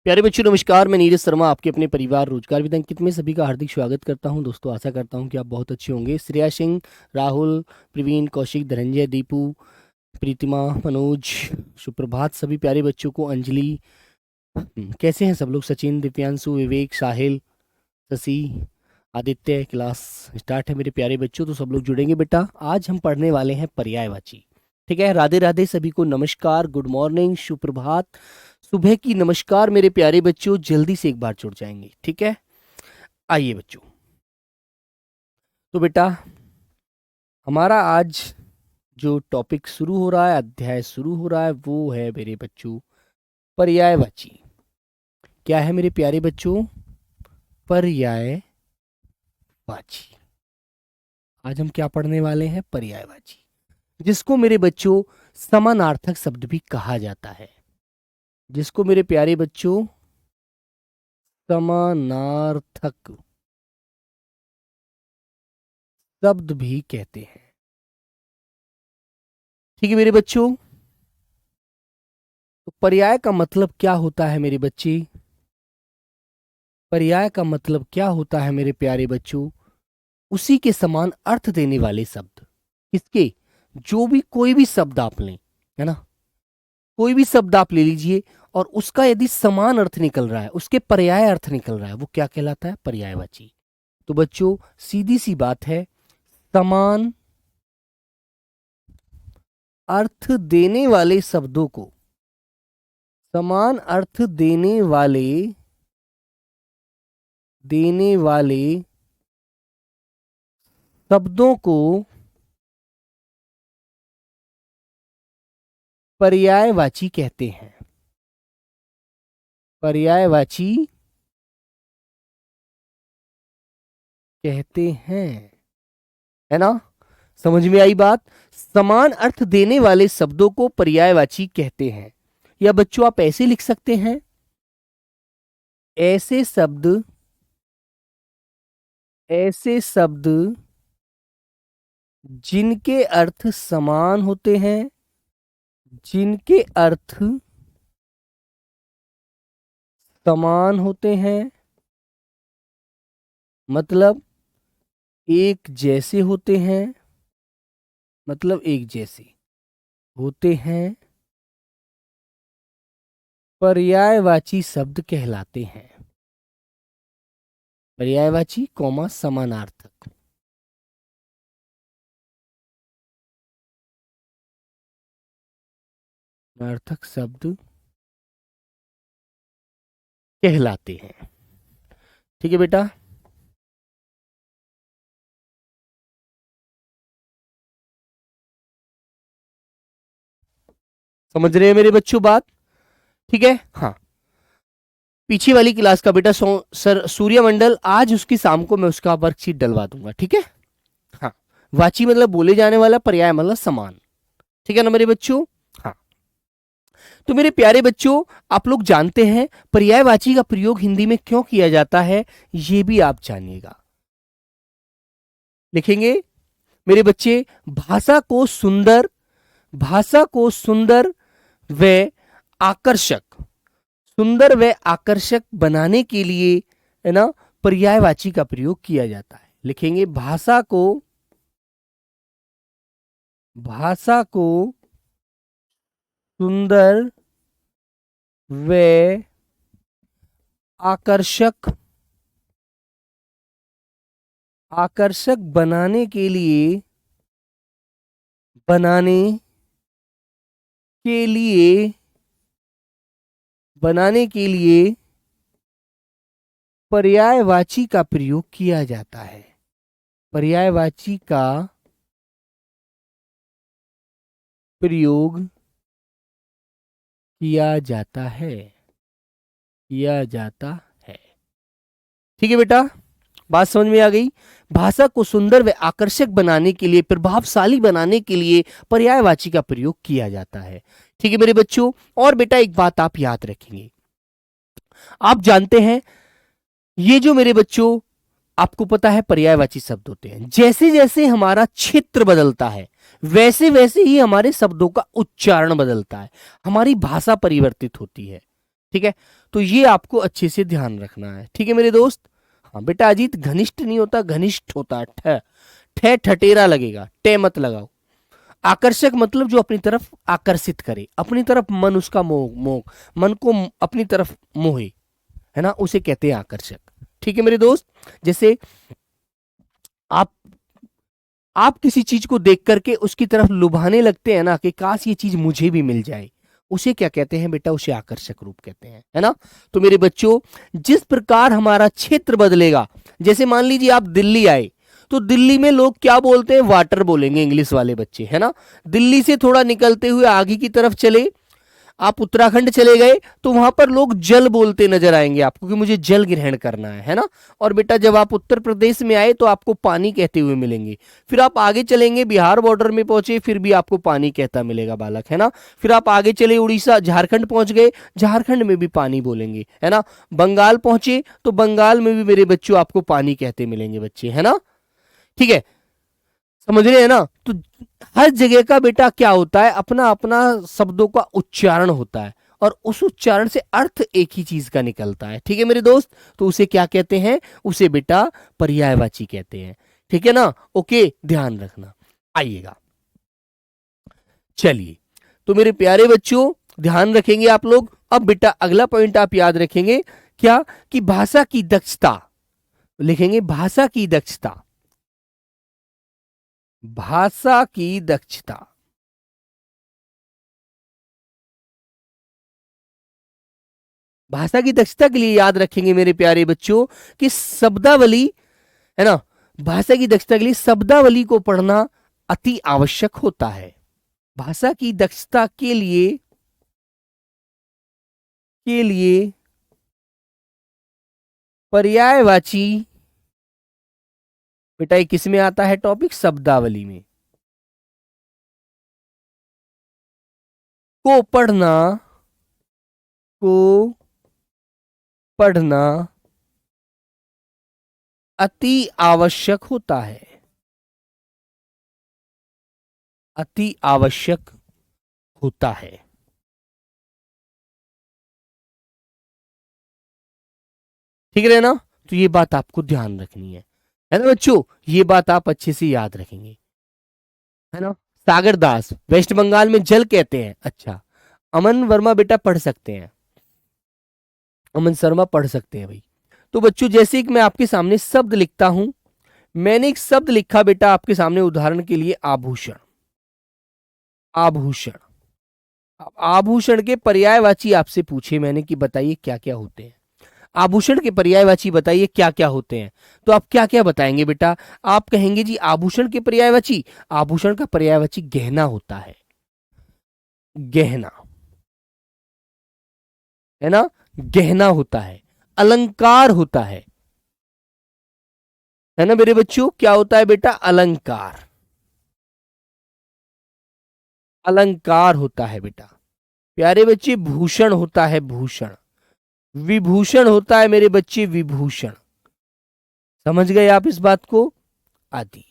प्यारे बच्चों नमस्कार। मैं नीरज शर्मा आपके अपने परिवार रोजगार विद अंकित में सभी का हार्दिक स्वागत करता हूं। दोस्तों आशा करता हूं कि आप बहुत अच्छे होंगे। श्रेया सिंह, राहुल, प्रवीण, कौशिक, धनंजय, दीपू, प्रीतिमा, मनोज, सुप्रभात सभी प्यारे बच्चों को। अंजलि, कैसे हैं सब लोग? सचिन, दिव्यांशु, विवेक, साहिल, शशि, आदित्य। क्लास स्टार्ट है मेरे प्यारे बच्चों, तो सब लोग जुड़ेंगे बेटा। आज हम पढ़ने वाले हैं पर्यायवाची। ठीक है, राधे राधे सभी को, नमस्कार, गुड मॉर्निंग, सुप्रभात, सुबह की नमस्कार मेरे प्यारे बच्चों। जल्दी से एक बार जुड़ जाएंगे, ठीक है। आइए बच्चों, तो बेटा हमारा आज जो टॉपिक शुरू हो रहा है, अध्याय शुरू हो रहा है, वो है मेरे बच्चों पर्यायवाची। क्या है मेरे प्यारे बच्चों? पर्यायवाची। आज हम क्या पढ़ने वाले हैं? पर्यायवाची, जिसको मेरे बच्चों समानार्थक शब्द भी कहा जाता है। जिसको मेरे प्यारे बच्चों समानार्थक शब्द भी कहते हैं। ठीक है मेरे बच्चों, तो पर्याय का मतलब क्या होता है मेरे बच्चे? पर्याय का मतलब क्या होता है मेरे प्यारे बच्चों? उसी के समान अर्थ देने वाले शब्द। किसके? जो भी कोई भी शब्द आप लें, है ना, कोई भी शब्द आप ले लीजिए और उसका यदि समान अर्थ निकल रहा है, उसके पर्याय अर्थ निकल रहा है, वो क्या कहलाता है? पर्यायवाची। तो बच्चों सीधी सी बात है, समान अर्थ देने वाले शब्दों को, समान अर्थ देने वाले शब्दों को पर्यायवाची कहते हैं। पर्यायवाची कहते हैं, है ना? समझ में आई बात? समान अर्थ देने वाले शब्दों को पर्यायवाची कहते हैं। या बच्चों आप ऐसे लिख सकते हैं, ऐसे शब्द जिनके अर्थ समान होते हैं, जिनके अर्थ समान होते हैं, मतलब एक जैसे होते हैं, मतलब एक जैसे होते हैं, पर्यायवाची शब्द कहलाते हैं। पर्यायवाची कॉमा समानार्थक। अर्थक शब्द कहलाते हैं। ठीक है बेटा, समझ रहे हैं मेरे बच्चों बात? ठीक है। हाँ, पीछे वाली क्लास का बेटा सर सूर्यमंडल, आज उसकी शाम को मैं उसका वर्कशीट डलवा दूंगा, ठीक है। हाँ, वाची मतलब बोले जाने वाला, पर्याय मतलब समान। ठीक है ना मेरे बच्चों? हाँ, तो मेरे प्यारे बच्चों आप लोग जानते हैं पर्यायवाची का प्रयोग हिंदी में क्यों किया जाता है, ये भी आप जानिएगा। लिखेंगे मेरे बच्चे, भाषा को सुंदर व आकर्षक, सुंदर व आकर्षक बनाने के लिए, है ना, पर्यायवाची का प्रयोग किया जाता है। लिखेंगे भाषा को सुंदर व आकर्षक बनाने के लिए, बनाने के लिए पर्यायवाची का प्रयोग किया जाता है। पर्यायवाची का प्रयोग किया जाता है, ठीक है बेटा, बात समझ में आ गई? भाषा को सुंदर व आकर्षक बनाने के लिए, प्रभावशाली बनाने के लिए पर्यायवाची का प्रयोग किया जाता है। ठीक है मेरे बच्चों, और बेटा एक बात आप याद रखेंगे, आप जानते हैं ये जो मेरे बच्चों आपको पता है पर्यायवाची शब्द होते हैं, जैसे जैसे हमारा क्षेत्र बदलता है वैसे वैसे ही हमारे शब्दों का उच्चारण बदलता है, हमारी भाषा परिवर्तित होती है। ठीक है, तो ये आपको अच्छे से ध्यान रखना है। ठीक है मेरे दोस्त। हाँ बेटा अजीत, घनिष्ठ नहीं होता, घनिष्ठ होता है। ठ ठे ठटेरा लगेगा, टे मत लगाओ। आकर्षक मतलब जो अपनी तरफ आकर्षित करे, अपनी तरफ मन उसका मोह मोह मन को अपनी तरफ मोहे, है ना, उसे कहते हैं आकर्षक। ठीक है मेरे दोस्त। जैसे आप आप किसी चीज को देख करके उसकी तरफ लुभाने लगते हैं ना कि काश ये चीज मुझे भी मिल जाए, उसे क्या कहते हैं बेटा? उसे आकर्षक रूप कहते हैं, है ना। तो मेरे बच्चों, जिस प्रकार हमारा क्षेत्र बदलेगा, जैसे मान लीजिए आप दिल्ली आए, तो दिल्ली में लोग क्या बोलते हैं? वाटर बोलेंगे, इंग्लिश वाले बच्चे, है ना। दिल्ली से थोड़ा निकलते हुए आगे की तरफ चले, आप उत्तराखंड चले गए, तो वहां पर लोग जल बोलते नजर आएंगे आपको कि मुझे जल ग्रहण करना है ना। और बेटा जब आप उत्तर प्रदेश में आए तो आपको पानी कहते हुए मिलेंगे। फिर आप आगे चलेंगे, बिहार बॉर्डर में पहुंचे, फिर भी आपको पानी कहता मिलेगा बालक, है ना। फिर आप आगे चले, उड़ीसा झारखंड पहुंच गए, झारखंड में भी पानी बोलेंगे, है ना। बंगाल पहुंचे तो बंगाल में भी मेरे बच्चों आपको पानी कहते मिलेंगे बच्चे, है ना। ठीक है, समझ रहे हैं ना। तो हर जगह का बेटा क्या होता है, अपना अपना शब्दों का उच्चारण होता है, और उस उच्चारण से अर्थ एक ही चीज का निकलता है। ठीक है मेरे दोस्त। तो उसे क्या कहते हैं? उसे बेटा पर्यायवाची कहते हैं। ठीक है ना। ओके, ध्यान रखना। आइएगा, चलिए, तो मेरे प्यारे बच्चों ध्यान रखेंगे आप लोग। अब बेटा अगला पॉइंट आप याद रखेंगे क्या? कि भाषा की दक्षता लिखेंगे, भाषा की दक्षता, भाषा की दक्षता। भाषा की दक्षता के लिए याद रखेंगे मेरे प्यारे बच्चों कि शब्दावली, है ना, भाषा की दक्षता के लिए शब्दावली को पढ़ना अति आवश्यक होता है। भाषा की दक्षता के लिए पर्यायवाची, बेटा ये किस में आता है टॉपिक? शब्दावली में। को पढ़ना, को पढ़ना अति आवश्यक होता है, अति आवश्यक होता है। ठीक है ना। तो ये बात आपको ध्यान रखनी है ना बच्चों। ये बात आप अच्छे से याद रखेंगे, है ना। सागर दास वेस्ट बंगाल में जल कहते हैं। अच्छा, अमन वर्मा बेटा पढ़ सकते हैं, अमन शर्मा पढ़ सकते हैं भाई। तो बच्चों जैसे कि मैं आपके सामने शब्द लिखता हूं, मैंने एक शब्द लिखा बेटा आपके सामने, उदाहरण के लिए आभूषण। आभूषण, अब आभूषण के पर्यायवाची आपसे पूछे मैंने कि बताइए क्या क्या होते हैं। आभूषण के पर्यायवाची बताइए क्या क्या होते हैं। तो आप क्या क्या बताएंगे बेटा? आप कहेंगे जी आभूषण के पर्यायवाची, आभूषण का पर्यायवाची गहना होता है, गहना, है ना, गहना होता है। अलंकार होता है ना मेरे बच्चों। क्या होता है बेटा? अलंकार, अलंकार होता है बेटा। प्यारे बच्चे भूषण होता है, भूषण। विभूषण होता है मेरे बच्चे, विभूषण। समझ गए आप इस बात को? आदि।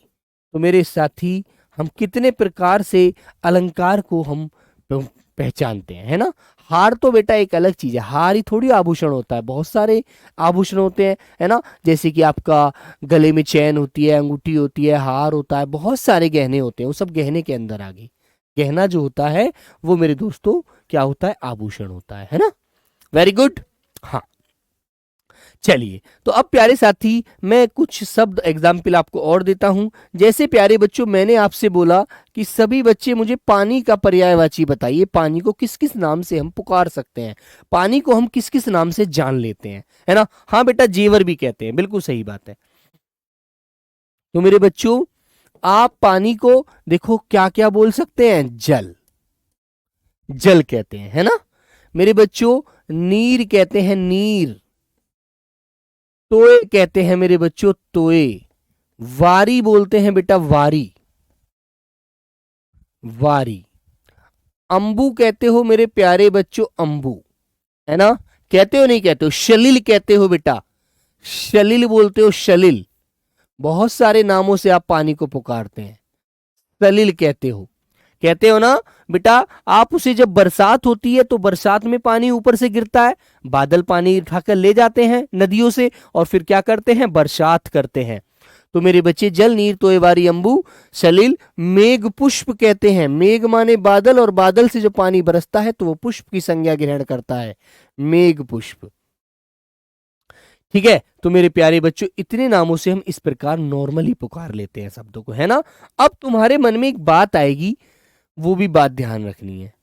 तो मेरे साथी, हम कितने प्रकार से अलंकार को हम पहचानते हैं, है ना। हार तो बेटा एक अलग चीज है, हार ही थोड़ी आभूषण होता है, बहुत सारे आभूषण होते हैं, है ना। जैसे कि आपका गले में चैन होती है, अंगूठी होती है, हार होता है, बहुत सारे गहने होते हैं, वो सब गहने के अंदर आ गए। गहना जो होता है वो मेरे दोस्तों क्या होता है? आभूषण होता है ना। Very good. हाँ, चलिए, तो अब प्यारे साथी मैं कुछ शब्द एग्जाम्पल आपको और देता हूं। जैसे प्यारे बच्चों मैंने आपसे बोला कि सभी बच्चे मुझे पानी का पर्यायवाची बताइए, पानी को किस किस नाम से हम पुकार सकते हैं, पानी को हम किस किस नाम से जान लेते हैं, है ना। हाँ बेटा, जेवर भी कहते हैं, बिल्कुल सही बात है। तो मेरे बच्चों आप पानी को देखो क्या क्या बोल सकते हैं? जल, जल कहते हैं, है ना। मेरे बच्चों नीर कहते हैं, नीर। तोए कहते हैं मेरे बच्चों, तोए। वारी बोलते हैं बेटा, वारी, वारी। अंबू कहते हो मेरे प्यारे बच्चों, अंबू, है ना। कहते हो नहीं कहते हो? शलील कहते हो बेटा, शलील बोलते हो, शलील। बहुत सारे नामों से आप पानी को पुकारते हैं, सलील कहते हो। कहते हो ना बेटा, आप उसे जब बरसात होती है तो बरसात में पानी ऊपर से गिरता है, बादल पानी उठाकर ले जाते हैं नदियों से और फिर क्या करते हैं, बरसात करते हैं। तो मेरे बच्चे जल नीर तोय वारी अंबु सलिल मेघ पुष्प कहते हैं। मेघ माने बादल, और बादल से जो पानी बरसता है तो वो पुष्प की संज्ञा ग्रहण करता है, मेघ पुष्प। ठीक है, तो मेरे प्यारे बच्चों इतने नामों से हम इस प्रकार नॉर्मली पुकार लेते हैं शब्दों को, है ना। अब तुम्हारे मन में एक बात आएगी, वो भी बात ध्यान रखनी है।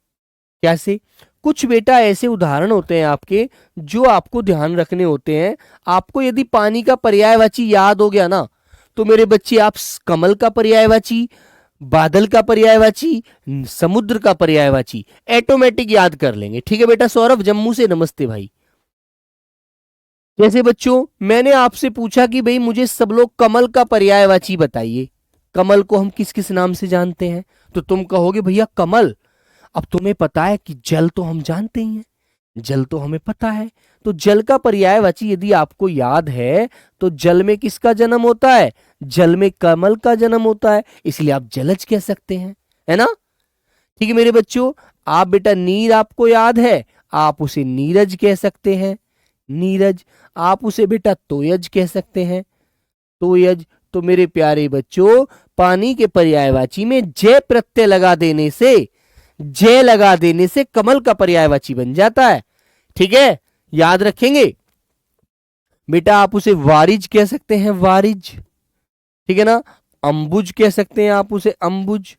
कैसे? कुछ बेटा ऐसे उदाहरण होते हैं आपके जो आपको ध्यान रखने होते हैं। आपको यदि पानी का पर्यायवाची याद हो गया ना, तो मेरे बच्चे आप कमल का पर्यायवाची, बादल का पर्यायवाची, समुद्र का पर्यायवाची ऑटोमेटिक याद कर लेंगे। ठीक है बेटा। सौरभ जम्मू से नमस्ते भाई। जैसे बच्चों मैंने आपसे पूछा कि भाई मुझे सब लोग कमल का पर्यायवाची बताइए, कमल को हम किस किस नाम से जानते हैं, तो तुम कहोगे भैया कमल। अब तुम्हें पता है कि जल तो हम जानते ही हैं, जल तो हमें पता है। तो जल का पर्यायवाची यदि आपको याद है तो जल में किसका जन्म होता है, जल में कमल का जन्म होता है, इसलिए आप जलज कह सकते हैं, है ना। ठीक है मेरे बच्चों। आप बेटा नीर आपको याद है, आप उसे नीरज कह सकते हैं, नीरज। आप उसे बेटा तोयज कह सकते हैं, तोयज। तो मेरे प्यारे बच्चों पानी के पर्यायवाची में जय प्रत्यय लगा देने से, जय लगा देने से कमल का पर्यायवाची बन जाता है। ठीक है, याद रखेंगे बेटा। आप उसे वारिज कह सकते हैं, वारिज। ठीक है ना। अंबुज कह सकते हैं आप उसे, अंबुज।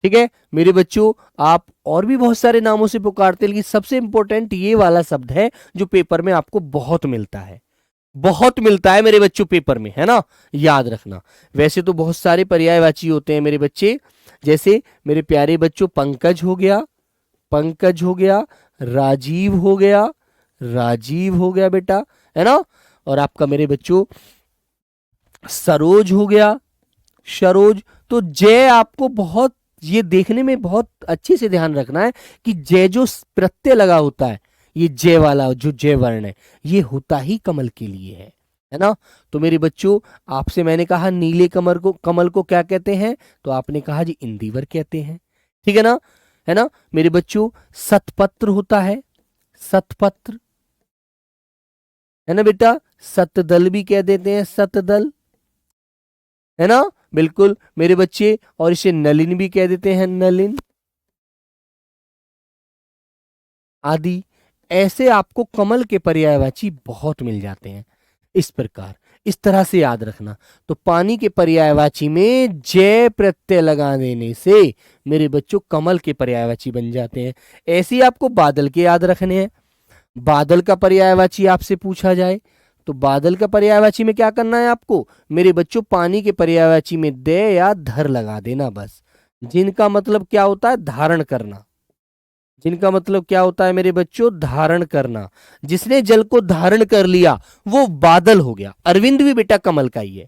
ठीक है मेरे बच्चों, आप और भी बहुत सारे नामों से पुकारते हैं, लेकिन सबसे इंपॉर्टेंट ये वाला शब्द है जो पेपर में आपको बहुत मिलता है, बहुत मिलता है मेरे बच्चों पेपर में, है ना। याद रखना। वैसे तो बहुत सारे पर्यायवाची होते हैं मेरे बच्चे, जैसे मेरे प्यारे बच्चों पंकज हो गया, पंकज हो गया, राजीव हो गया, राजीव हो गया बेटा, है ना। और आपका मेरे बच्चों सरोज हो गया, सरोज। तो जय आपको बहुत ये देखने में बहुत अच्छे से ध्यान रखना है कि जय जो प्रत्यय लगा होता है, ये जय वाला जो जय वर्ण है, ये होता ही कमल के लिए है ना। तो मेरे बच्चों आपसे मैंने कहा नीले कमल को क्या कहते हैं, तो आपने कहा जी इंदिवर कहते हैं। ठीक है ना, है ना। मेरे बच्चों सतपत्र होता है, सतपत्र, है ना बेटा। सतदल भी कह देते हैं, सतदल, है ना। बिल्कुल मेरे बच्चे। और इसे नलिन भी कह देते हैं, नलिन आदि। ऐसे आपको कमल के पर्यायवाची बहुत मिल जाते हैं। इस प्रकार इस तरह से याद रखना। तो पानी के पर्यायवाची में जय प्रत्यय लगा देने से मेरे बच्चों कमल के पर्यायवाची बन जाते हैं। ऐसे ही आपको बादल के याद रखने हैं। बादल का पर्यायवाची आपसे पूछा जाए तो बादल का पर्यायवाची में क्या करना है आपको मेरे बच्चों, पानी के पर्यायवाची में दे या धर लगा देना बस। जिनका मतलब क्या होता है, धारण करना। जिनका मतलब क्या होता है मेरे बच्चों, धारण करना। जिसने जल को धारण कर लिया वो बादल हो गया। अरविंद भी बेटा कमल का ही है,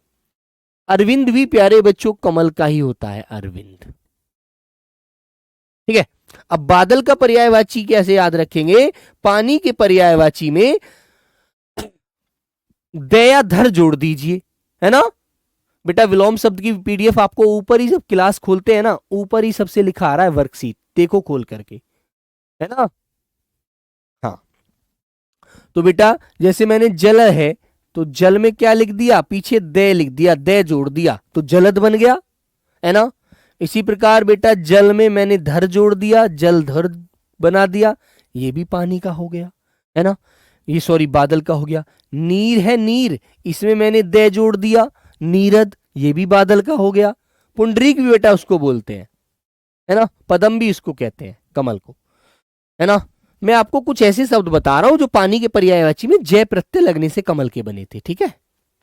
अरविंद भी प्यारे बच्चों कमल का ही होता है, अरविंद। ठीक है। अब बादल का पर्यायवाची कैसे याद रखेंगे, पानी के पर्यायवाची में दया धर जोड़ दीजिए, है ना बेटा। विलोम शब्द की पीडीएफ आपको ऊपर ही, जब क्लास खोलते हैं ना, ऊपर ही सबसे लिखा आ रहा है वर्कशीट, देखो खोल करके, है ना। हाँ, तो बेटा जैसे मैंने जल है तो जल में क्या लिख दिया, पीछे दे लिख दिया, दे जोड़ दिया तो जलद बन गया, है ना। इसी प्रकार बेटा जल में मैंने धर जोड़ दिया, जलधर बना दिया, ये भी पानी का हो गया, है ना। ये सॉरी बादल का हो गया। नीर है, नीर, इसमें मैंने दे जोड़ दिया, नीरद, ये भी बादल का हो गया। पुंडरीक भी बेटा उसको बोलते हैं, है ना। पदम भी इसको कहते हैं, कमल को, है ना। मैं आपको कुछ ऐसे शब्द बता रहा हूं जो पानी के पर्यायवाची में जय प्रत्यय लगने से कमल के बने थे। ठीक है,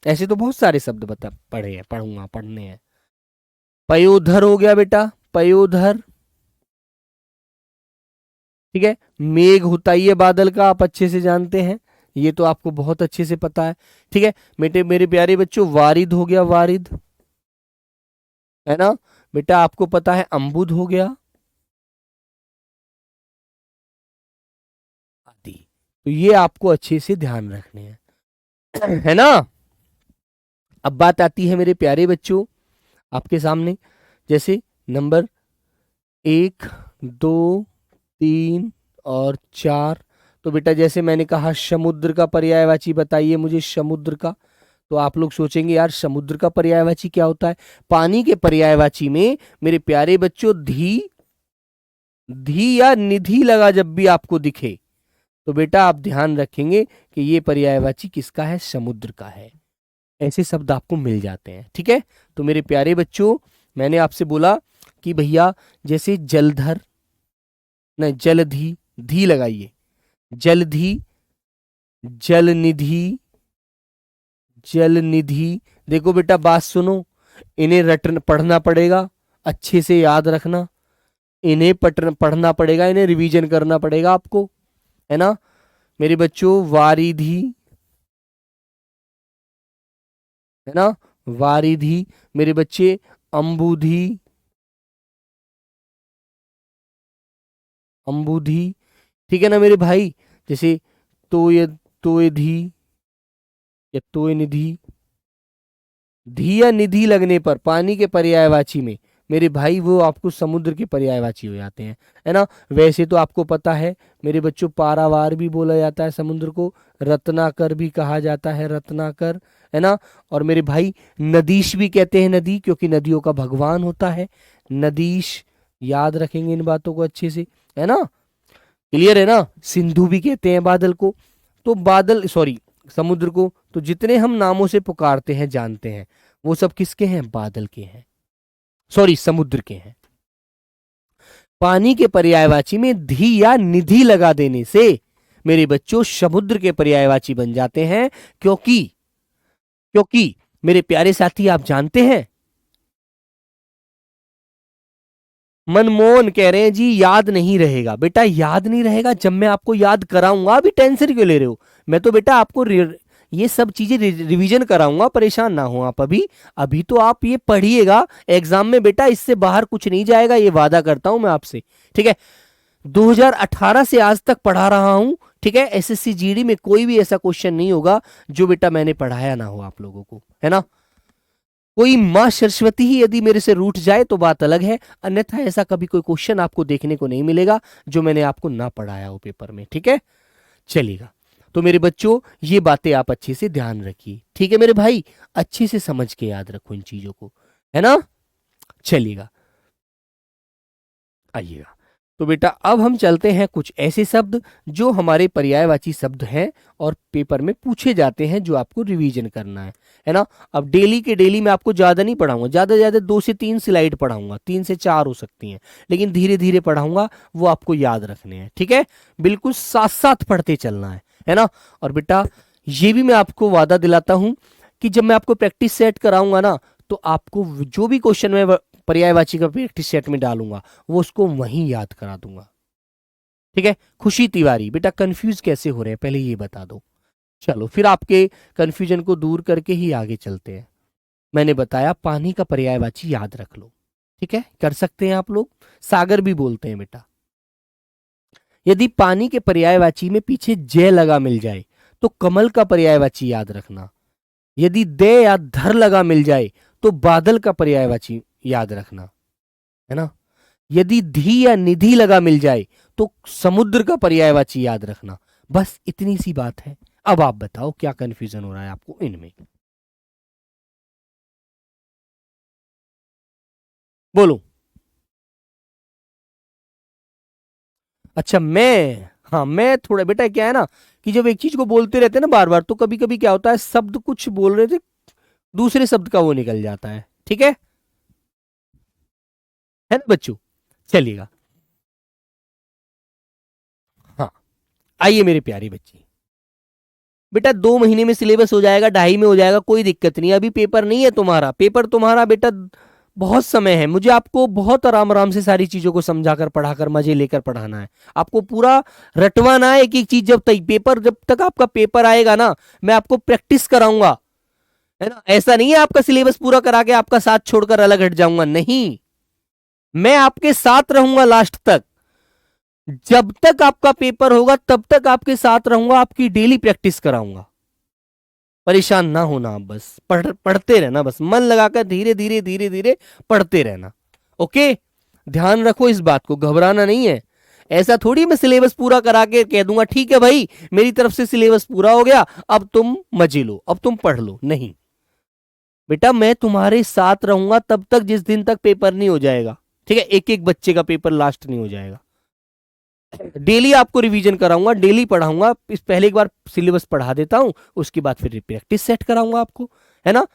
ऐसे तो बहुत सारे शब्द पढ़े हैं, पढ़ने हैं। पयोधर हो गया बेटा, पयोधर। ठीक है। मेघ होता ही है बादल का, आप अच्छे से जानते हैं, ये तो आपको बहुत अच्छे से पता है। ठीक है मेरे प्यारे बच्चों, वारिद हो गया, वारिद, है ना बेटा। आपको पता है अम्बुद हो गया, आदि। तो ये आपको अच्छे से ध्यान रखने हैं, है ना। अब बात आती है मेरे प्यारे बच्चों आपके सामने, जैसे नंबर 1, 2, 3 और 4। तो बेटा जैसे मैंने कहा समुद्र का पर्यायवाची बताइए मुझे समुद्र का। तो आप लोग सोचेंगे यार समुद्र का पर्यायवाची क्या होता है। पानी के पर्यायवाची में मेरे प्यारे बच्चों धी धी या निधि लगा जब भी आपको दिखे तो बेटा आप ध्यान रखेंगे कि ये पर्यायवाची किसका है, समुद्र का है। ऐसे शब्द आपको मिल जाते हैं, ठीक है। तो मेरे प्यारे बच्चों मैंने आपसे बोला कि भैया जैसे जलधर, नहीं जलधि, धी लगाइए, जलधि, जलनिधि, जलनिधि। देखो बेटा बात सुनो, इन्हें रटना पढ़ना पड़ेगा, अच्छे से याद रखना, इन्हें पढ़ना पड़ेगा, इन्हें रिवीजन करना पड़ेगा आपको, है ना मेरे बच्चों। वारिधि, है ना, वारिधि मेरे बच्चे। अंबुधि, अंबुधि, ठीक है ना मेरे भाई। जैसे तोय, तोयधि या तोय निधि। धी या निधि लगने पर पानी के पर्यायवाची में मेरे भाई वो आपको समुद्र के पर्यायवाची हो जाते हैं, है ना। वैसे तो आपको पता है मेरे बच्चों पारावार भी बोला जाता है समुद्र को, रत्नाकर भी कहा जाता है, रत्नाकर, है ना। और मेरे भाई नदीश भी कहते हैं नदी, क्योंकि नदियों का भगवान होता है नदीश। याद रखेंगे इन बातों को अच्छे से, है ना, क्लियर है ना। सिंधु भी कहते हैं बादल को। तो बादल सॉरी समुद्र को, तो जितने हम नामों से पुकारते हैं जानते हैं वो सब किसके हैं, बादल के हैं, सॉरी समुद्र के हैं। पानी के पर्यायवाची में धी या निधि लगा देने से मेरे बच्चों समुद्र के पर्यायवाची बन जाते हैं, क्योंकि क्योंकि मेरे प्यारे साथी आप जानते हैं, मनमोहन कह रहे हैं जी याद नहीं रहेगा। बेटा याद नहीं रहेगा जब मैं आपको याद कराऊंगा, अभी टेंशन क्यों ले रहे हो। मैं तो बेटा आपको ये सब चीजें रिवीजन कराऊंगा, परेशान ना हो आप। अभी अभी तो आप ये पढ़िएगा, एग्जाम में बेटा इससे बाहर कुछ नहीं जाएगा, ये वादा करता हूं मैं आपसे, ठीक है। 2018 से आज तक पढ़ा रहा हूं, ठीक है। एसएससी जीडी में कोई भी ऐसा क्वेश्चन नहीं होगा जो बेटा मैंने पढ़ाया ना हो आप लोगों को, है ना। कोई मां सरस्वती ही यदि मेरे से रूठ जाए तो बात अलग है, अन्यथा ऐसा कभी कोई क्वेश्चन आपको देखने को नहीं मिलेगा जो मैंने आपको ना पढ़ाया हो पेपर में, ठीक है। चलेगा। तो मेरे बच्चों ये बातें आप अच्छे से ध्यान रखिए, ठीक है मेरे भाई, अच्छे से समझ के याद रखो इन चीजों को, है ना। चलिएगा, आइएगा। तो बेटा अब हम चलते हैं कुछ ऐसे शब्द जो हमारे पर्यायवाची शब्द हैं और पेपर में पूछे जाते हैं, जो आपको रिवीजन करना है ना। अब डेली के डेली मैं आपको ज्यादा नहीं पढ़ाऊंगा, ज्यादा से ज्यादा 2 से 3 स्लाइड पढ़ाऊंगा, 3 से 4 हो सकती हैं, लेकिन धीरे धीरे पढ़ाऊंगा, वो आपको याद रखने हैं, ठीक है। बिल्कुल साथ साथ पढ़ते चलना है ना। और बेटा ये भी मैं आपको वादा दिलाता हूं कि जब मैं आपको प्रैक्टिस सेट कराऊंगा ना, तो आपको जो भी क्वेश्चन मैं पर्यायवाची का प्रैक्टिस सेट में डालूंगा वो उसको वहीं याद करा दूंगा, ठीक है। खुशी तिवारी, बेटा कंफ्यूज कैसे हो रहे हैं पहले ये बता दो। चलो फिर आपके कंफ्यूजन को दूर करके ही आगे चलते हैं। मैंने बताया पानी का पर्यायवाची याद रख लो, ठीक है, कर सकते हैं आप लोग। सागर भी बोलते हैं बेटा। यदि पानी के पर्यायवाची में पीछे जय लगा मिल जाए तो कमल का पर्यायवाची याद रखना। यदि दे या धर लगा मिल जाए तो बादल का पर्यायवाची याद रखना, है ना। यदि धी या निधि लगा मिल जाए तो समुद्र का पर्यायवाची याद रखना। बस इतनी सी बात है। अब आप बताओ क्या कंफ्यूजन हो रहा है आपको इनमें, बोलो। अच्छा हाँ मैं थोड़ा बेटा क्या है ना कि जब एक चीज को बोलते रहते हैं ना बार बार, तो कभी कभी क्या होता है शब्द कुछ बोल रहे थे, दूसरे शब्द का वो निकल जाता है, ठीक है ना बच्चों। चलिएगा, हाँ आइए मेरे प्यारे बच्चे। बेटा 2 महीने में सिलेबस हो जाएगा, 2.5 में हो जाएगा, कोई दिक्कत नहीं। अभी पेपर नहीं है तुम्हारा, पेपर तुम्हारा बेटा बहुत समय है। मुझे आपको बहुत आराम आराम से सारी चीजों को समझाकर पढ़ाकर मजे लेकर पढ़ाना है। आपको पूरा रटवाना है एक एक चीज। जब तक आपका पेपर आएगा ना, मैं आपको प्रैक्टिस कराऊंगा, है ना। ऐसा नहीं है आपका सिलेबस पूरा करा के आपका साथ छोड़कर अलग हट जाऊंगा, नहीं। मैं आपके साथ रहूंगा लास्ट तक। जब तक आपका पेपर होगा तब तक आपके साथ रहूंगा, आपकी डेली प्रैक्टिस कराऊंगा। परेशान ना होना आप, बस पढ़ते रहना, बस मन लगाकर धीरे धीरे धीरे धीरे पढ़ते रहना। ओके, ध्यान रखो इस बात को, घबराना नहीं है। ऐसा थोड़ी मैं सिलेबस पूरा करा के कह दूंगा ठीक है भाई मेरी तरफ से सिलेबस पूरा हो गया अब तुम मजे लो, अब तुम पढ़ लो, नहीं बेटा, मैं तुम्हारे साथ रहूंगा तब तक जिस दिन तक पेपर नहीं हो जाएगा। ठीक है, एक एक बच्चे का पेपर लास्ट नहीं हो जाएगा। डेली आपको रिवीजन कराऊंगा, डेली पढ़ाऊंगा। इस पहले एक बार सिलेबस पढ़ा देता हूं, उसके बाद फिर प्रैक्टिस सेट कराऊंगा आपको, है ना।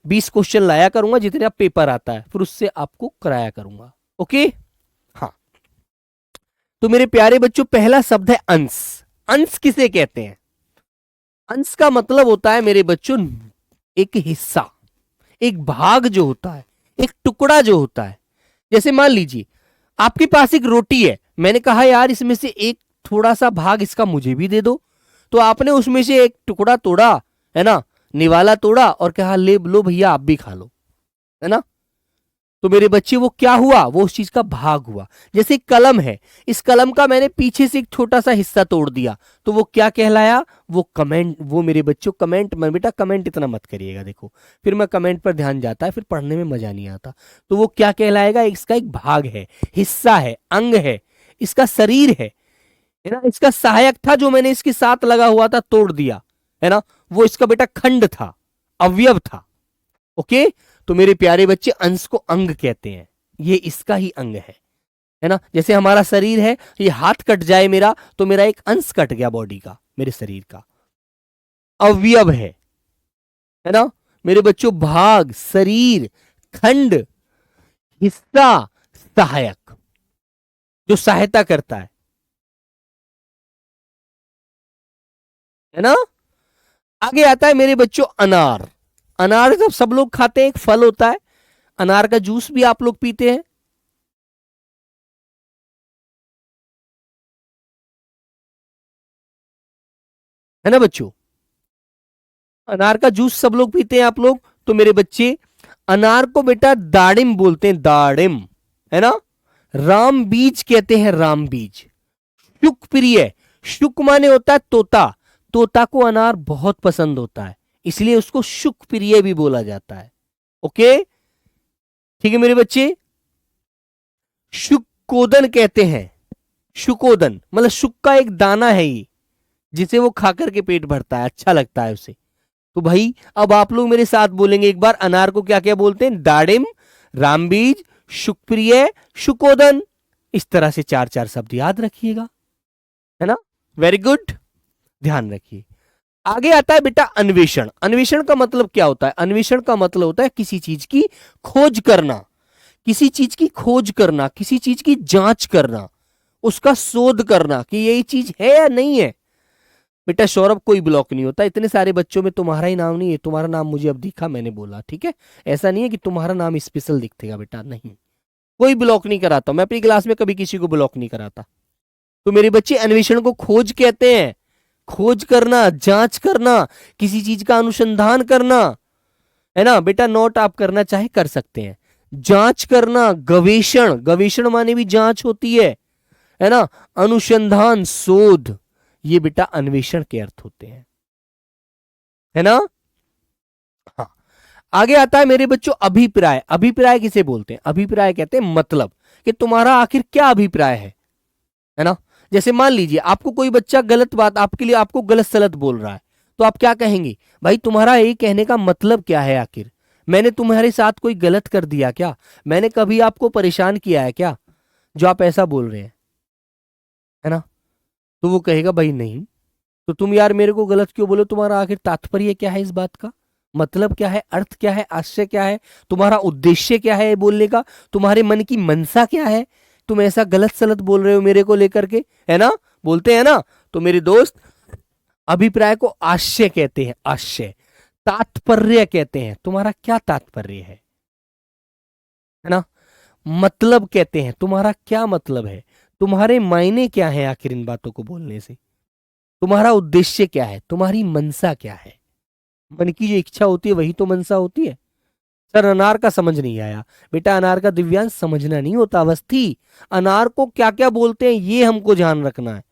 20 क्वेश्चन लाया करूंगा जितने आप पेपर आता है, फिर उससे आपको कराया करूंगा। ओके, हाँ। तो मेरे प्यारे बच्चों, पहला शब्द है अंश। अंश किसे कहते हैं? अंश का मतलब होता है मेरे बच्चों एक हिस्सा, एक भाग जो होता है, एक टुकड़ा जो होता है। जैसे मान लीजिए आपके पास एक रोटी है, मैंने कहा यार इसमें से एक थोड़ा सा भाग इसका मुझे भी दे दो, तो आपने उसमें से एक टुकड़ा तोड़ा, है ना, निवाला तोड़ा और कहा ले लो भैया आप भी खा लो, है ना। तो मेरे बच्चे वो क्या हुआ? वो उस चीज का भाग हुआ। जैसे कलम है, इस कलम का मैंने पीछे से एक छोटा सा हिस्सा तोड़ दिया, तो वो क्या कहलाया? वो कमेंट। वो मेरे बच्चों कमेंट में, बेटा कमेंट इतना मत करिएगा, देखो फिर मैं कमेंट पर ध्यान जाता है, फिर पढ़ने में मजा नहीं आता। तो वो क्या कहलाएगा? इसका एक भाग है, हिस्सा है, अंग है, इसका शरीर है ना। इसका सहायक था जो मैंने इसके साथ लगा हुआ था तोड़ दिया, है ना, वो इसका बेटा खंड था, अवयव था। ओके, तो मेरे प्यारे बच्चे अंश को अंग कहते हैं, ये इसका ही अंग है ना। जैसे हमारा शरीर है, ये हाथ कट जाए मेरा तो मेरा एक अंश कट गया बॉडी का, मेरे शरीर का अवयव है ना मेरे बच्चों। भाग, शरीर, खंड, हिस्सा, सहायक, जो सहायता करता है ना। आगे आता है मेरे बच्चों अनार। अनार जब सब लोग खाते हैं, एक फल होता है, अनार का जूस भी आप लोग पीते हैं, है ना बच्चों। अनार का जूस सब लोग पीते हैं आप लोग। तो मेरे बच्चे अनार को बेटा दाड़िम बोलते हैं, दाड़िम, है ना। राम बीज कहते हैं, राम बीज। शुक प्रिय, शुक माने होता है तोता, तोता को अनार बहुत पसंद होता है, इसलिए उसको शुक प्रिय भी बोला जाता है। ओके, ठीक है मेरे बच्चे। शुकोदन कहते हैं, शुकोदन मतलब शुक का एक दाना है ये, जिसे वो खाकर के पेट भरता है, अच्छा लगता है उसे। तो भाई अब आप लोग मेरे साथ बोलेंगे एक बार, अनार को क्या क्या बोलते हैं? दाड़िम, रामबीज, शुक्रिय, शुकोदन। इस तरह से 4-4 शब्द याद रखिएगा, है ना। वेरी गुड, ध्यान रखिए। आगे आता है बेटा अन्वेषण। अन्वेषण का मतलब क्या होता है? अन्वेषण का मतलब होता है किसी चीज की खोज करना, किसी चीज की खोज करना, किसी चीज की जांच करना, उसका शोध करना कि ये चीज है या नहीं है। बेटा सौरभ कोई ब्लॉक नहीं होता, इतने सारे बच्चों में तुम्हारा ही नाम नहीं है, तुम्हारा नाम मुझे अब दिखा, मैंने बोला, ठीक है। ऐसा नहीं है कि तुम्हारा नाम स्पेशल दिखेगा बेटा, नहीं, कोई ब्लॉक नहीं कराता, मैं अपनी क्लास में कभी किसी को ब्लॉक नहीं कराता। तो मेरे बच्चे अन्वेषण को खोज कहते हैं, खोज करना, जांच करना, किसी चीज का अनुसंधान करना, है ना बेटा। नोट आप करना चाहे कर सकते हैं। जांच करना, गवेषण, गवेषण माने भी जांच होती है ना। अनुसंधान, शोध, ये बेटा अन्वेषण के अर्थ होते हैं, है ना। हाँ, आगे आता है मेरे बच्चों अभिप्राय। अभिप्राय किसे बोलते हैं? अभिप्राय कहते हैं मतलब कि तुम्हारा आखिर क्या अभिप्राय है ना। जैसे मान लीजिए आपको कोई बच्चा गलत बात आपके लिए, आपको गलत सलत बोल रहा है, तो आप क्या कहेंगे? भाई तुम्हारा ये कहने का मतलब क्या है? आखिर मैंने तुम्हारे साथ कोई गलत कर दिया क्या? मैंने कभी आपको परेशान किया है क्या जो आप ऐसा बोल रहे हैं, है ना। तो वो कहेगा भाई नहीं, तो तुम यार मेरे को गलत क्यों बोलो? तुम्हारा आखिर तात्पर्य क्या है इस बात का? मतलब क्या है? अर्थ क्या है? आशय क्या है? तुम्हारा उद्देश्य क्या है बोलने का? तुम्हारे मन की मनसा क्या है? तुम ऐसा गलत सलत बोल रहे हो मेरे को लेकर के, है ना, बोलते हैं ना। तो मेरे दोस्त अभिप्राय को आशय कहते हैं, आशय। तात्पर्य कहते हैं, तुम्हारा क्या तात्पर्य है ना। मतलब कहते हैं, तुम्हारा क्या मतलब है, तुम्हारे मायने क्या है आखिर इन बातों को बोलने से, तुम्हारा उद्देश्य क्या है, तुम्हारी मनसा क्या है। मन की जो इच्छा होती है वही तो मनसा होती है। सर अनार का समझ नहीं आया। बेटा अनार का दिव्यांश समझना नहीं होता, अवस्थी। अनार को क्या क्या बोलते हैं ये हमको ध्यान रखना है।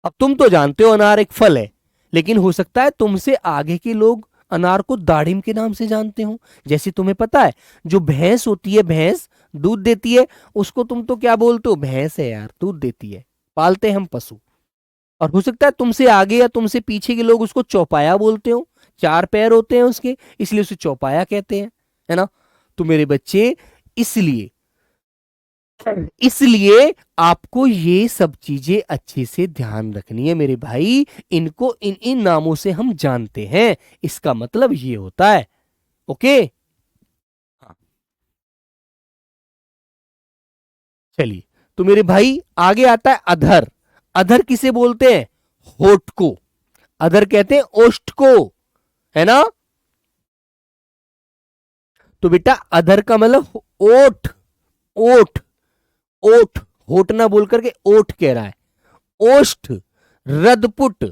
अब तुम तो जानते हो अनार एक फल है, लेकिन हो सकता है तुमसे आगे के लोग अनार को दाढ़िम के नाम से जानते हो। जैसे तुम्हें पता है जो भैंस होती है, भैंस दूध देती है, उसको तुम तो क्या बोलते हो, भैंस है यार, दूध देती है, पालते हैं हम पशु। और हो सकता है तुमसे आगे या तुमसे पीछे के लोग उसको चौपाया बोलते हो, 4 पैर होते हैं उसके, इसलिए उसे चौपाया कहते हैं, है ना। तो मेरे बच्चे, इसलिए इसलिए आपको ये सब चीजें अच्छे से ध्यान रखनी है मेरे भाई। इनको इन इन नामों से हम जानते हैं, इसका मतलब ये होता है। ओके, हाँ, चलिए। तो मेरे भाई आगे आता है अधर। अधर किसे बोलते हैं, होठ को। अधर कहते हैं ओष्ठ को, है ना। तो बेटा अधर का मतलब ओठ, ओठ, ओठ, होठ ना बोल करके ओठ कह रहा है। ओष्ठ, रदपुट,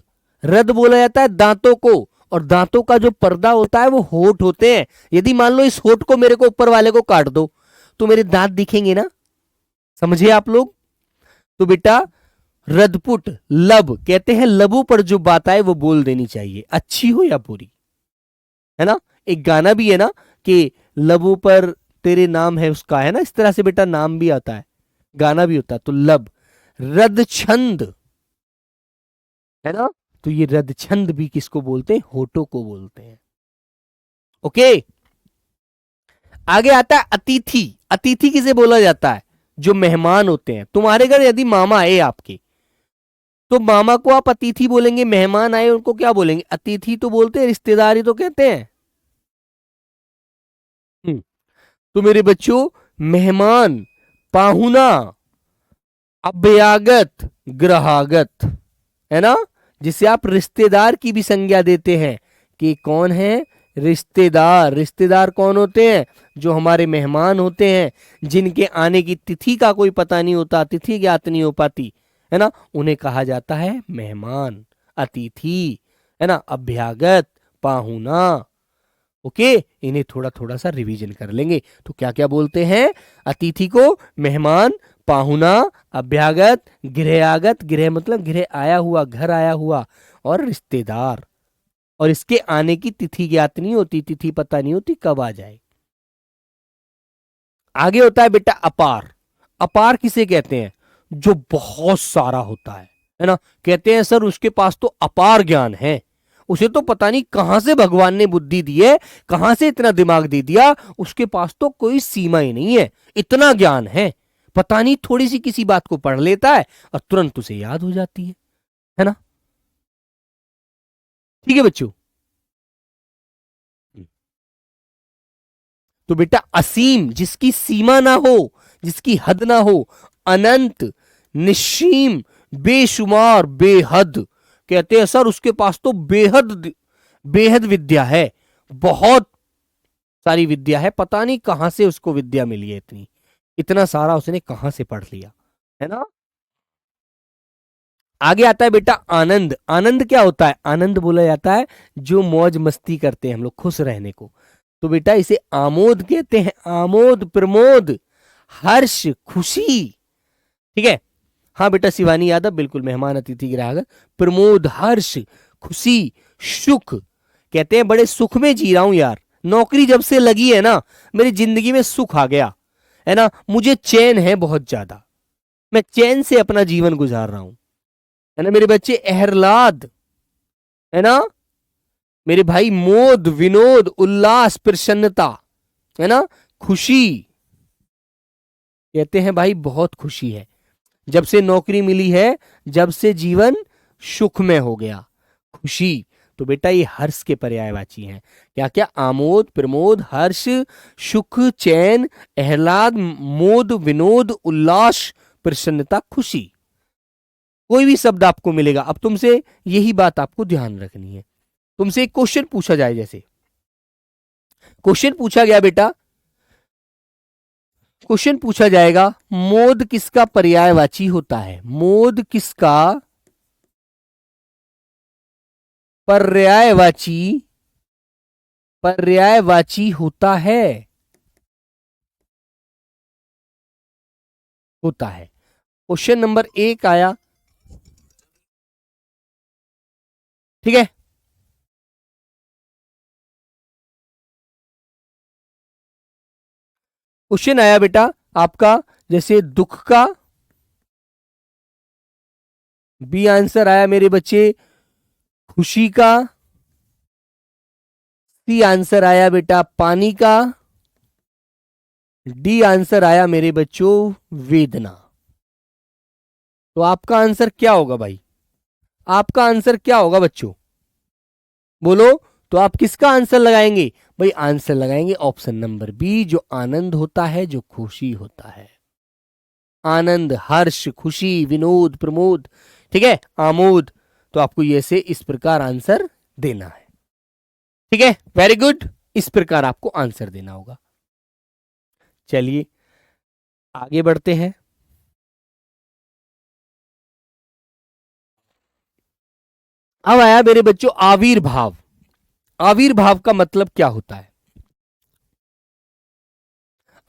रद बोला जाता है दांतों को, और दांतों का जो पर्दा होता है वो होठ होते हैं। यदि मान लो इस होठ को मेरे को ऊपर वाले को काट दो तो मेरे दांत दिखेंगे ना, समझे आप लोग। तो बेटा रदपुट, लब कहते हैं लबों पर जो बात आए वो बोल देनी चाहिए, अच्छी हो या बुरी, है ना। एक गाना भी है ना कि लबों पर तेरे नाम है उसका, है ना, इस तरह से बेटा नाम भी आता है, गाना भी होता है। तो लब, रद छंद, है ना। तो ये रद छंद भी किसको बोलते हैं, होठों को बोलते हैं। ओके, आगे आता है अतिथि। अतिथि किसे बोला जाता है, जो मेहमान होते हैं। तुम्हारे घर यदि मामा आए आपके, तो मामा को आप अतिथि बोलेंगे, मेहमान आए उनको क्या बोलेंगे, अतिथि तो बोलते हैं, रिश्तेदारी तो कहते हैं। हम्म, तो मेरे बच्चों, मेहमान, पाहुना, अभ्यागत, ग्रहागत, है ना, जिसे आप रिश्तेदार की भी संज्ञा देते हैं कि कौन है, रिश्तेदार। रिश्तेदार कौन होते हैं, जो हमारे मेहमान होते हैं, जिनके आने की तिथि का कोई पता नहीं होता, तिथि ज्ञात नहीं हो पाती, है ना, उन्हें कहा जाता है मेहमान, अतिथि, है ना, अभ्यागत, पाहुना। ओके, इन्हें थोड़ा थोड़ा सा रिवीजन कर लेंगे। तो क्या क्या बोलते हैं, अतिथि को मेहमान, पाहुना, अभ्यागत, गृहआगत, गृह मतलब गृह आया हुआ, घर आया हुआ, और रिश्तेदार। और इसके आने की तिथि ज्ञात नहीं होती, तिथि पता नहीं होती कब आ जाए। आगे होता है बेटा अपार। अपार किसे कहते हैं, जो बहुत सारा होता है ना। कहते हैं सर उसके पास तो अपार ज्ञान है, उसे तो पता नहीं कहां से भगवान ने बुद्धि दी है, कहां से इतना दिमाग दे दिया, उसके पास तो कोई सीमा ही नहीं है, इतना ज्ञान है, पता नहीं थोड़ी सी किसी बात को पढ़ लेता है और तुरंत उसे याद हो जाती है ना। ठीक है बच्चों। तो बेटा असीम, जिसकी सीमा ना हो, जिसकी हद ना हो। अनंत, निश्सीम, बेशुमार, बेहद। कहते हैं सर उसके पास तो बेहद, बेहद विद्या है, बहुत सारी विद्या है, पता नहीं कहां से उसको विद्या मिली है इतनी, इतना सारा उसने कहां से पढ़ लिया, है ना। आगे आता है बेटा आनंद। आनंद क्या होता है, आनंद बोला जाता है जो मौज मस्ती करते हैं हम लोग, खुश रहने को। तो बेटा इसे आमोद कहते हैं, आमोद, प्रमोद, हर्ष, खुशी। ठीक है, हाँ बेटा शिवानी यादव, बिल्कुल, मेहमान, अतिथि, ग्राहक, प्रमोद, हर्ष, खुशी, सुख। कहते हैं बड़े सुख में जी रहा हूं यार, नौकरी जब से लगी है ना, मेरी जिंदगी में सुख आ गया, है ना, मुझे चैन है बहुत ज्यादा, मैं चैन से अपना जीवन गुजार रहा हूं, है ना मेरे बच्चे। एहरलाद, है ना मेरे भाई, मोद, विनोद, उल्लास, प्रसन्नता, है ना, खुशी। कहते हैं भाई बहुत खुशी है, जब से नौकरी मिली है, जब से जीवन सुखमय हो गया, खुशी। तो बेटा ये हर्ष के पर्यायवाची हैं, क्या क्या, आमोद, प्रमोद, हर्ष, सुख, चैन, आह्लाद, मोद, विनोद, उल्लास, प्रसन्नता, खुशी। कोई भी शब्द आपको मिलेगा, अब तुमसे यही बात आपको ध्यान रखनी है। तुमसे एक क्वेश्चन पूछा जाए, जैसे क्वेश्चन पूछा गया बेटा, क्वेश्चन पूछा जाएगा मोद किसका पर्यायवाची होता है, मोद किसका पर्यायवाची, पर्यायवाची होता है, होता है। क्वेश्चन नंबर 1 आया, ठीक है। क्वेश्चन आया बेटा आपका, जैसे दुख का, बी आंसर आया मेरे बच्चे खुशी का, सी आंसर आया बेटा पानी का, डी आंसर आया मेरे बच्चों वेदना। तो आपका आंसर क्या होगा भाई? आपका आंसर क्या होगा बच्चों? बोलो। तो आप किसका आंसर लगाएंगे भाई? आंसर लगाएंगे ऑप्शन नंबर बी, जो आनंद होता है, जो खुशी होता है। आनंद, हर्ष, खुशी, विनोद, प्रमोद, ठीक है, आमोद। तो आपको ये से इस प्रकार आंसर देना है। ठीक है, वेरी गुड, इस प्रकार आपको आंसर देना होगा। चलिए आगे बढ़ते हैं। अब आया मेरे बच्चों आविर्भाव। आविर्भाव का मतलब क्या होता है?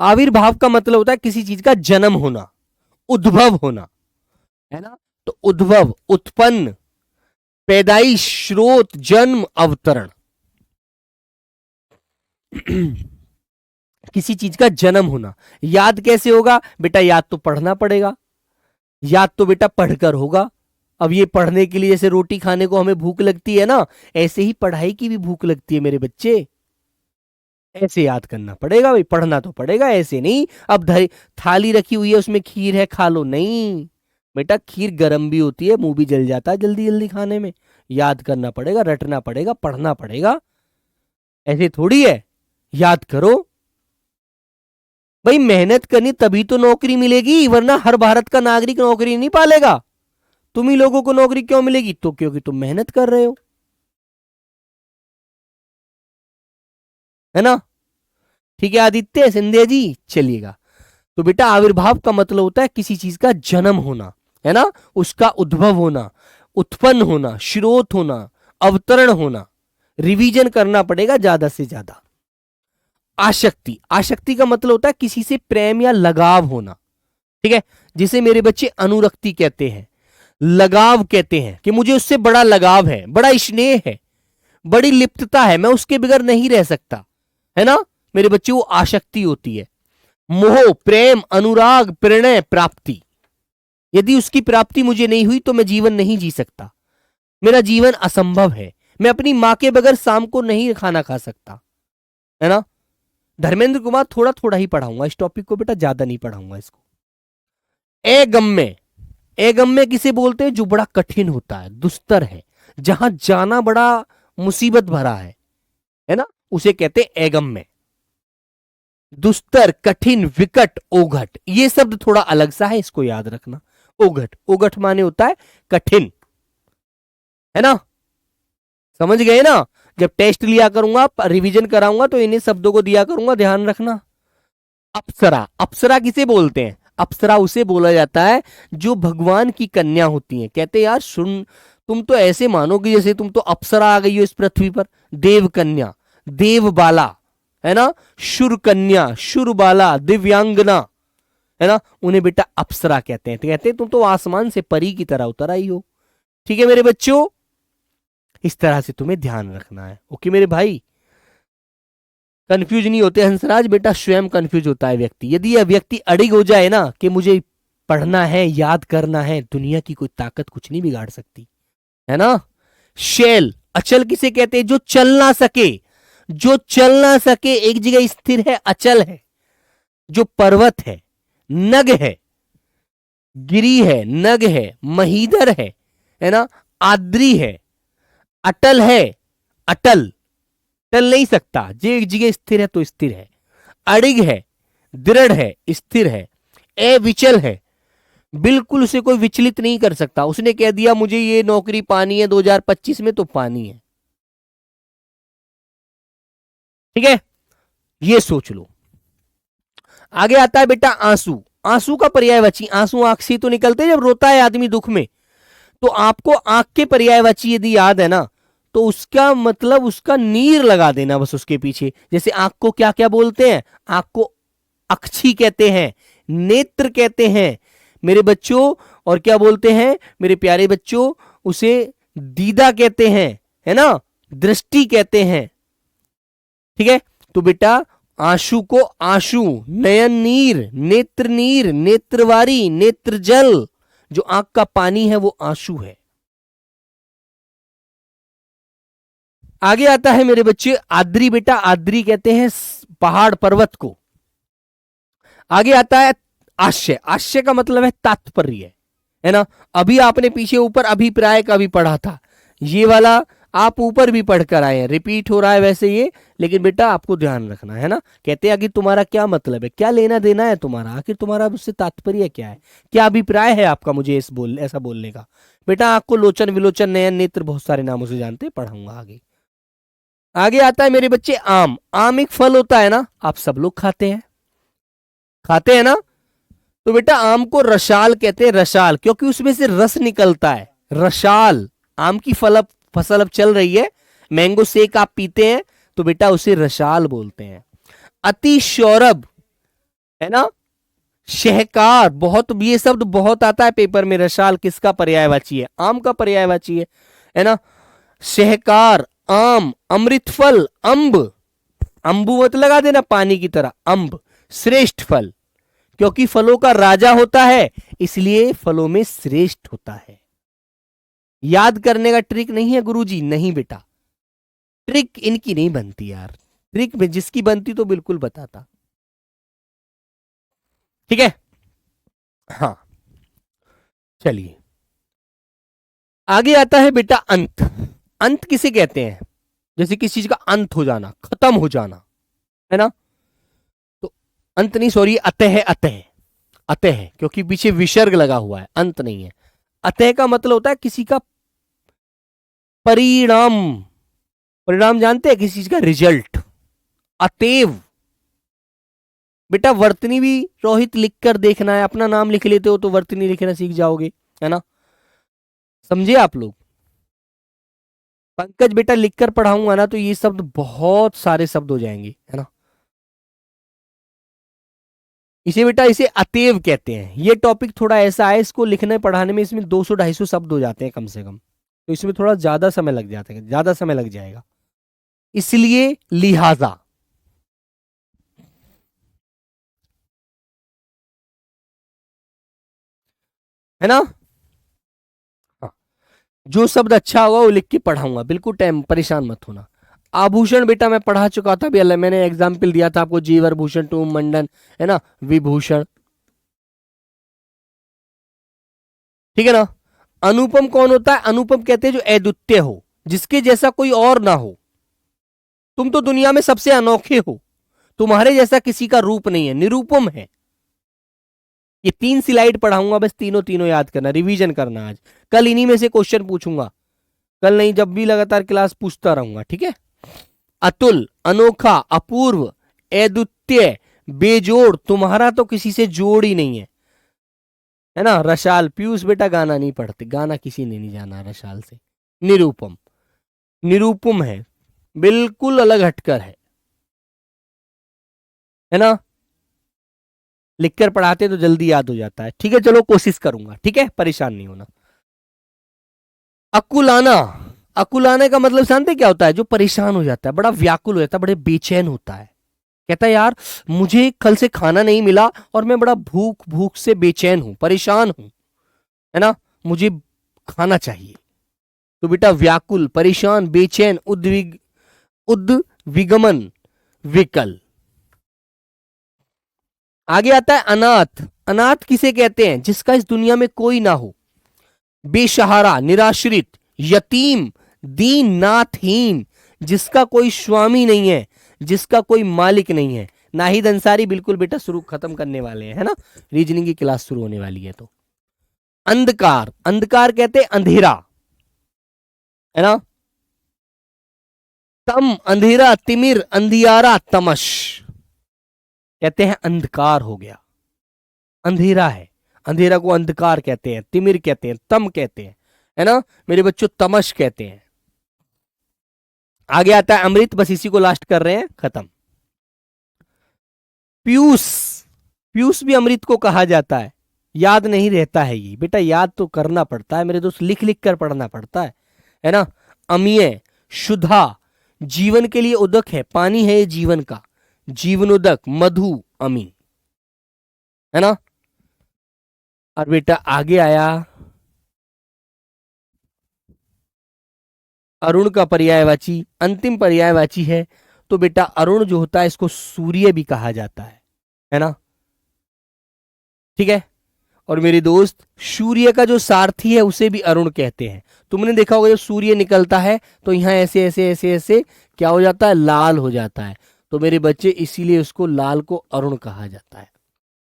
आविर्भाव का मतलब होता है किसी चीज का जन्म होना, उद्भव होना, है ना। तो उद्भव, उत्पन्न, पैदाइश, स्रोत, जन्म, अवतरण। किसी चीज का जन्म होना। याद कैसे होगा बेटा? याद तो पढ़ना पड़ेगा। याद तो बेटा पढ़कर होगा। अब ये पढ़ने के लिए जैसे रोटी खाने को हमें भूख लगती है ना, ऐसे ही पढ़ाई की भी भूख लगती है मेरे बच्चे। ऐसे याद करना पड़ेगा भाई, पढ़ना तो पड़ेगा, ऐसे नहीं अब थाली रखी हुई है उसमें खीर है खा लो, नहीं बेटा, खीर गर्म भी होती है, मुंह भी जल जाता है जल्दी जल्दी खाने में। याद करना पड़ेगा, रटना पड़ेगा, पढ़ना पड़ेगा, ऐसे थोड़ी है। याद करो भाई, मेहनत करनी तभी तो नौकरी मिलेगी, वरना हर भारत का नागरिक नौकरी नहीं पालेगा। तुम ही लोगों को नौकरी क्यों मिलेगी? तो क्योंकि तुम मेहनत कर रहे हो, है ना। ठीक है आदित्य सिंधिया जी, चलिएगा। तो बेटा आविर्भाव का मतलब होता है किसी चीज का जन्म होना, है ना, उसका उद्भव होना, उत्पन्न होना, स्रोत होना, अवतरण होना। रिवीजन करना पड़ेगा ज्यादा से ज्यादा। आसक्ति, आसक्ति का मतलब होता है किसी से प्रेम या लगाव होना, ठीक है, जिसे मेरे बच्चे अनुरक्ति कहते हैं, लगाव कहते हैं, कि मुझे उससे बड़ा लगाव है, बड़ा स्नेह है, बड़ी लिप्तता है, मैं उसके बगैर नहीं रह सकता, है ना मेरे बच्चे, वो आसक्ति होती है। मोह, प्रेम, अनुराग, प्रणय, प्राप्ति। यदि उसकी प्राप्ति मुझे नहीं हुई तो मैं जीवन नहीं जी सकता, मेरा जीवन असंभव है, मैं अपनी मां के बगैर शाम को नहीं खाना खा सकता, है ना। धर्मेंद्र कुमार थोड़ा थोड़ा ही पढ़ाऊंगा इस टॉपिक को बेटा, ज्यादा नहीं पढ़ाऊंगा इसको। अगम्य, अगम्य किसे बोलते हैं? जो बड़ा कठिन होता है, दुस्तर है, जहां जाना बड़ा मुसीबत भरा है ना, उसे कहते हैं अगम्य। दुस्तर, कठिन, विकट, ओघट, ये शब्द थोड़ा अलग सा है, इसको याद रखना। ओघट, ओघट माने होता है कठिन, है ना, समझ गए ना। जब टेस्ट लिया करूंगा, रिवीजन कराऊंगा, तो इन्हीं शब्दों को दिया करूंगा, ध्यान रखना। अप्सरा, अप्सरा किसे बोलते हैं? अप्सरा उसे बोला जाता है जो भगवान की कन्या होती है। कहते यार सुन, तुम तो ऐसे मानो कि जैसे तुम तो अप्सरा आ गई हो इस पृथ्वी पर। देव कन्या, देव बाला, है ना, शुर कन्या, शुर बाला, दिव्यांगना, है ना, उन्हें बेटा अप्सरा कहते हैं। तो कहते हैं तुम तो आसमान से परी की तरह उतर आई हो। ठीक है मेरे बच्चों, इस तरह से तुम्हें ध्यान रखना है। ओके मेरे भाई, कंफ्यूज नहीं होते हंसराज बेटा, स्वयं कंफ्यूज होता है व्यक्ति। यदि यह व्यक्ति अड़िग हो जाए ना कि मुझे पढ़ना है, याद करना है, दुनिया की कोई ताकत कुछ नहीं बिगाड़ सकती, है ना। शेल, अचल किसे कहते हैं? जो चल ना सके, जो चल ना सके, एक जगह स्थिर है, अचल है। जो पर्वत है, नग है, गिरी है, नग है, महीधर है ना, आद्री है, अटल है, अटल, टल नहीं सकता, जो एक जगह स्थिर है तो स्थिर है। अड़िग है, दृढ़ है, स्थिर है। अविचल है, बिल्कुल उसे कोई विचलित नहीं कर सकता। उसने कह दिया मुझे ये नौकरी पानी है 2025 में, तो पानी है। ठीक है, ये सोच लो। आगे आता है बेटा आंसू। आंसू का पर्यायवाची, आंसू आंख से तो निकलते हैं जब रोता है आदमी दुख में। तो आपको आंख के पर्यायवाची यदि याद है ना, तो उसका मतलब उसका नीर लगा देना बस उसके पीछे। जैसे आंख को क्या क्या बोलते हैं? आंख को अक्षी कहते हैं, नेत्र कहते हैं मेरे बच्चों, और क्या बोलते हैं मेरे प्यारे बच्चों? उसे दीदा कहते हैं, है ना, दृष्टि कहते हैं। ठीक है, तो बेटा आंसू को आंसू, नयन नीर, नेत्र नीर, नेत्रवारी, नेत्र जल, जो आंख का पानी है वो आंसू है। आगे आता है मेरे बच्चे आद्री। बेटा आद्री कहते हैं पहाड़ पर्वत को। आगे आता है आश्य। आश्य का मतलब है तात्पर्य, है ना। अभी आपने पीछे ऊपर अभिप्राय का भी पढ़ा था, ये वाला आप ऊपर भी पढ़कर आए हैं, रिपीट हो रहा है वैसे ये, लेकिन बेटा आपको ध्यान रखना है ना। कहते हैं आखिर तुम्हारा क्या मतलब है, क्या लेना देना है तुम्हारा, आखिर तुम्हारा उससे तात्पर्य क्या है, क्या अभिप्राय है आपका मुझे ऐसा बोलने का। बेटा आपको लोचन, विलोचन, नयन, नेत्र बहुत सारे नामों से जानते, पढ़ाऊंगा आगे। आगे आता है मेरे बच्चे आम। आम एक फल होता है ना, आप सब लोग खाते हैं ना। तो बेटा आम को रसाल कहते हैं, रसाल, क्योंकि उसमें से रस निकलता है, रसाल। आम की फसल अब चल रही है, मैंगो शेक आप पीते हैं तो बेटा उसे रसाल बोलते हैं। अति सौरभ, है ना, शहकार, बहुत, ये शब्द बहुत आता है पेपर में। रसाल किसका पर्यायवाची है, आम का पर्यायवाची है ना। शहकार, आम, अमृत फल, अंब, अंबु मत लगा देना पानी की तरह, अंब, श्रेष्ठ फल, क्योंकि फलों का राजा होता है इसलिए फलों में श्रेष्ठ होता है। याद करने का ट्रिक नहीं है गुरुजी, नहीं बेटा, ट्रिक इनकी नहीं बनती यार, ट्रिक में जिसकी बनती तो बिल्कुल बताता। ठीक है, हाँ चलिए आगे आता है बेटा अंत। अंत किसे कहते हैं, जैसे किसी चीज का अंत हो जाना, खत्म हो जाना, है ना। तो अंत नहीं, सॉरी, अतः, अतः, अतः, क्योंकि पीछे विसर्ग लगा हुआ है, अंत नहीं है। अतः का मतलब होता है किसी का परिणाम, परिणाम जानते हैं, किसी चीज का रिजल्ट। अतएव बेटा वर्तनी भी रोहित लिखकर देखना है, अपना नाम लिख लेते हो तो वर्तनी लिखना सीख जाओगे, है ना, समझे आप लोग। पंकज बेटा लिखकर पढ़ाऊंगा ना तो ये शब्द बहुत सारे शब्द हो जाएंगे, है ना। इसे बेटा इसे अतएव कहते हैं। ये टॉपिक थोड़ा ऐसा है, इसको लिखने पढ़ाने में इसमें 200-250 शब्द हो जाते हैं कम से कम, तो इसमें थोड़ा ज्यादा समय लग जाता है, ज्यादा समय लग जाएगा, इसलिए लिहाजा, है ना। हाँ, जो शब्द अच्छा होगा वो लिख के पढ़ाऊंगा, बिल्कुल टाइम परेशान मत होना। आभूषण बेटा मैं पढ़ा चुका था भी, मैंने एग्जाम्पल दिया था आपको, जीवर भूषण, टूम, मंडन, है ना, विभूषण, ठीक है ना। अनुपम कौन होता है, अनुपम कहते हैं जो अद्वितीय हो, जिसके जैसा कोई और ना हो। तुम तो दुनिया में सबसे अनोखे हो, तुम्हारे जैसा किसी का रूप नहीं है, निरूपम है। ये 3 स्लाइड पढ़ाऊंगा बस, तीनों तीनों याद करना, रिवीजन करना आज, कल इन्हीं में से क्वेश्चन पूछूंगा, कल नहीं जब भी लगातार क्लास पूछता रहूंगा, ठीक है। अतुल, अनोखा, अपूर्व, अद्वितीय, बेजोड़, तुम्हारा तो किसी से जोड़ ही नहीं है ना। रसाल, पीयूष बेटा गाना नहीं पढ़ते, गाना किसी ने नहीं जाना रसाल से। निरूपम, निरूपम है, बिल्कुल अलग हटकर है ना। लिखकर पढ़ाते तो जल्दी याद हो जाता है, ठीक है, चलो कोशिश करूंगा, ठीक है, परेशान नहीं होना। अकुलाना, अकुलाने का मतलब जानते क्या होता है, जो परेशान हो जाता है, बड़ा व्याकुल हो जाता है, बड़े बेचैन होता है, कहता है यार मुझे कल से खाना नहीं मिला और मैं बड़ा भूख भूख से बेचैन हूं, परेशान हूं, है ना, मुझे खाना चाहिए। तो बेटा व्याकुल, परेशान, बेचैन, उद्विगमन, विकल। आगे आता है अनाथ। अनाथ किसे कहते हैं, जिसका इस दुनिया में कोई ना हो, बेसहारा, निराश्रित, यतीम, दीन, नाथहीन, जिसका कोई स्वामी नहीं है, जिसका कोई मालिक नहीं है। नाहिद अंसारी बिल्कुल बेटा शुरू खत्म करने वाले हैं, है ना, रीजनिंग की क्लास शुरू होने वाली है। तो अंधकार, अंधकार कहते हैं अंधेरा, है ना। तम, अंधेरा, तिमिर, अंधियारा, तमश, कहते हैं अंधकार हो गया, अंधेरा है, अंधेरा को अंधकार कहते हैं, तिमिर कहते हैं, तम कहते हैं, है ना मेरे बच्चों, तमश कहते हैं। आगे आता है अमृत, बस इसी को लास्ट कर रहे हैं, खत्म। पीयूष, पीयूष भी अमृत को कहा जाता है, याद नहीं रहता है ये बेटा, याद तो करना पड़ता है मेरे दोस्त, लिख लिख कर पढ़ना पड़ता है ना। अमीय, शुद्धा, जीवन के लिए उदक है, पानी है ये जीवन का, जीवनोदक, मधु, अमी, है ना। और बेटा आगे आया अरुण का पर्यायवाची, अंतिम पर्यायवाची है। तो बेटा अरुण जो होता है इसको सूर्य भी कहा जाता है ना। ठीक है। और मेरे दोस्त सूर्य का जो सारथी है उसे भी अरुण कहते हैं। तुमने देखा होगा जब सूर्य निकलता है तो यहाँ ऐसे ऐसे ऐसे ऐसे क्या हो जाता है, लाल हो जाता है। तो मेरे बच्चे इसीलिए उसको लाल को अरुण कहा जाता है।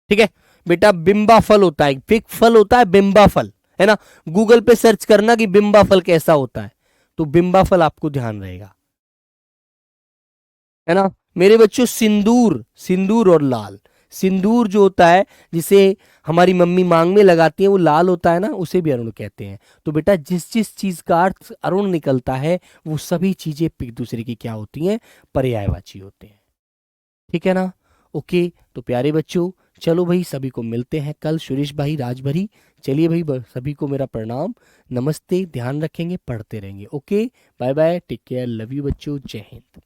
ठीक है बेटा। बिंबा फल होता है, एक फल होता है बिंबा फल, है ना। गूगल पे सर्च करना कि बिंबा फल कैसा होता है, तो बिंबा फल आपको ध्यान रहेगा, है ना। मेरे बच्चों सिंदूर, सिंदूर और लाल, सिंदूर जो होता है जिसे हमारी मम्मी मांग में लगाती है वो लाल होता है ना, उसे भी अरुण कहते हैं। तो बेटा जिस जिस चीज का अर्थ अरुण निकलता है वो सभी चीजें एक दूसरे की क्या होती हैं, पर्यायवाची होते हैं। ठीक है ना। ओके। तो प्यारे बच्चों चलो भाई सभी को मिलते हैं कल, सुरेश भाई, राजभरी। चलिए भाई सभी को मेरा प्रणाम, नमस्ते, ध्यान रखेंगे, पढ़ते रहेंगे। Okay, bye bye, take care, love you बच्चों, जय हिंद।